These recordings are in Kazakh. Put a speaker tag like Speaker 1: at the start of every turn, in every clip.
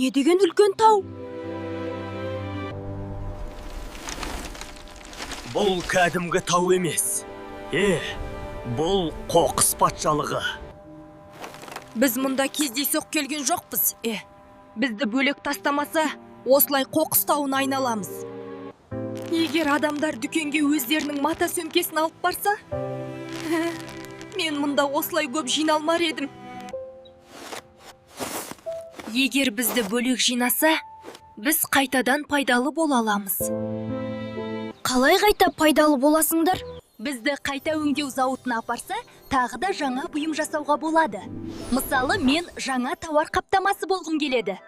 Speaker 1: не деген үлкен тау?
Speaker 2: Бұл кәдімгі тау емес. Бұл қоқыс патшалығы.
Speaker 1: Біз мұнда кездейсоқ келген жоқпыз. Бізді бөлек тастамаса, осылай қоқыс тауына айналамыз. Егер адамдар дүкенге өздерінің мата сөмкесін алып барса, мен мұнда осылай көп жиналмар едім. Егер бізді бөлек жинаса, біз қайтадан пайдалы бола аламыз.
Speaker 3: Қалай қайта пайдалы боласыңдар?
Speaker 1: Бізді қайта өңдеу зауытына апарса, тағы да жаңа бұйым жасауға болады. Мысалы, мен жаңа тауар қаптамасы болғым келеді.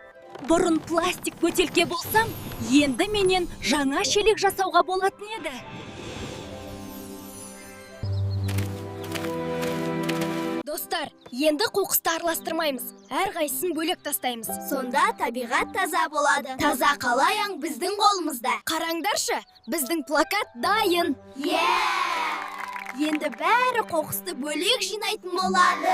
Speaker 1: Бұрын пластик бөтелке болсам, енді менен жаңа шелек жасауға болатын еді.
Speaker 3: Достар, енді қоқысты араластырмаймыз. Әрқайсысын бөлек тастаймыз.
Speaker 4: Сонда табиғат таза болады. Таза қалаяң біздің қолымызда.
Speaker 3: Қараңдаршы, біздің плакат дайын.
Speaker 4: Енді бәрі қоқысты бөлек жинайтын болады.